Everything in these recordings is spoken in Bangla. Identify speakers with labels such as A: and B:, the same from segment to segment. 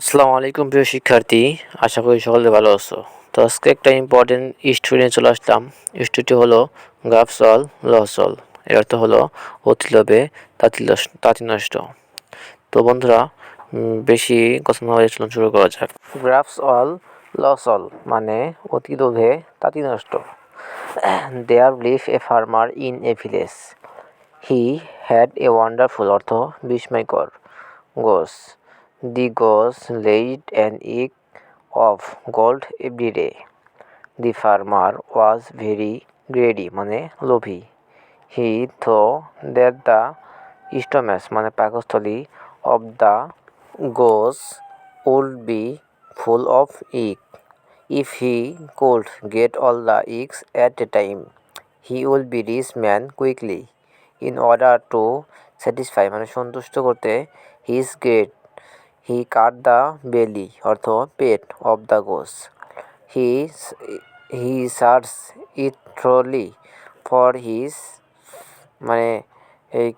A: আসসালামু আলাইকুম প্রিয় শিক্ষার্থী, আশা করি সকলে ভালো আছো। তো আজকে একটা ইম্পর্টেন্ট স্টোরি নিয়ে চলে আসলাম। স্টোরিটি হলো গ্রাফস অল লস অল। এর অর্থ হলো অতি লোভে তাঁতি নষ্ট। তো বন্ধুরা, বেশি কথা না বলে চলুন শুরু করা যাক। গ্রাফস অল লস অল মানে অতি লোভে তাঁতি নষ্ট। There live a farmer in a village. He had a wonderful অর্থ বিস্ময়কর goose. The goose laid an egg of gold every day. The farmer was very greedy মানে লোভী. He thought that the stomach মানে পাকস্থলী of the goose would be full of egg. If he could get all the eggs at a time, he would be rich man quickly. In order to satisfy মানে সন্তুষ্ট করতে his greed, he cut the belly অর্থ পেট of the goose. He he searched it thoroughly for his মানে এই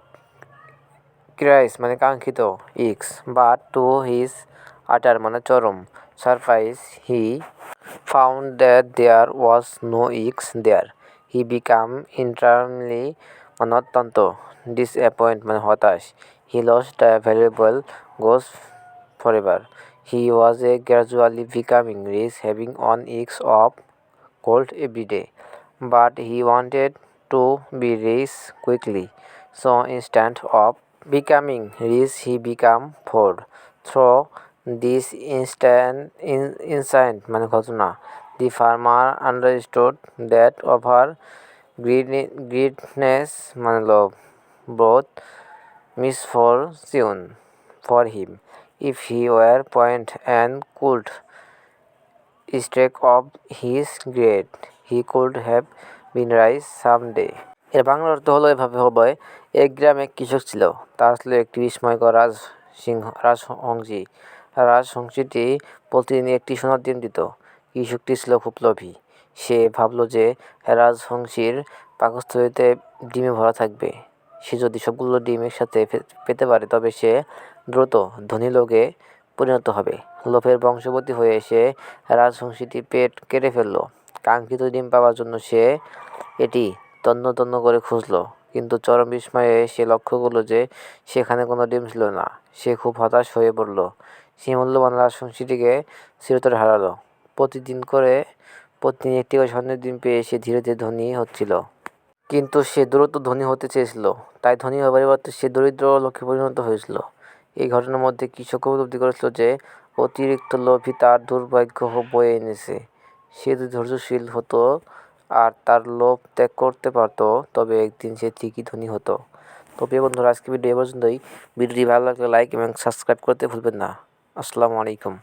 A: ক্রাইস মানে কাঙ্ক্ষিত eggs, but to his utter মানে চরম surprise he found that there was no eggs there. He became entirely মানে অত্যন্ত disappointed মানে হতাশ. He lost the valuable goose forever. He was gradually becoming rich, having on eggs of gold every day. But he wanted to be rich quickly. So instead of becoming rich, he became poor. Through this incident মানে ঘটনা, the farmer understood that over greediness মানে লোভ brought misfortune for him. If he were point and could strike off his greed, he could have been rich someday. এর বাংলা অর্থ হলো এভাবে হবে: এক গ্রামে এক কৃষক ছিল, তার ছিল একটি বিস্ময়কর রাজহংসী। রাজহংসীটি প্রতিদিন একটি সোনার ডিম দিত। কৃষকটি ছিল খুব লোভী। সে ভাবল যে রাজহংসীর পাকস্থলীতে ডিমে ভরা থাকবে। সে যদি সবগুলো ডিম একসাথে পেতে পারে তবে সে দ্রুত ধনী লোকে পরিণত হবে। লোভের বশবর্তী হয়ে সে রাজহংসীটির পেট কেটে ফেলল। কাঙ্ক্ষিত ডিম পাওয়ার জন্য সে এটি তন্ন তন্ন করে খুঁজল, কিন্তু চরম বিস্ময়ে সে লক্ষ্য করল যে সেখানে কোনো ডিম ছিল না। সে খুব হতাশ হয়ে পড়ল। সে মূল্যবান রাজহংসীটিকে চিরতরে হারালো। প্রতিদিন একটি করে স্বর্ণের ডিম পেয়ে সে ধীরে ধীরে ধনী হচ্ছিল। কিন্তু সে দ্রুত ধনী হতে চেয়েছিল, তাই ধনী হওয়ার পরিবর্তে সে দরিদ্র লোকে পরিণত হয়েছিল। এই ঘটনার মধ্যে কৃষক উপলব্ধি করেছিল যে অতিরিক্ত লোভই তার দুর্ভাগ্য বয়ে এনেছে। সে যদি ধৈর্যশীল হতো আর তার লোভ ত্যাগ করতে পারত তবে একদিন সে ঠিকই ধনী হতো। তো প্রিয় বন্ধুরা, আজকে ভিডিও এ পর্যন্তই। ভিডিওটি ভালো লাগলে লাইক এবং সাবস্ক্রাইব করতে ভুলবেন না। আসসালামু আলাইকুম।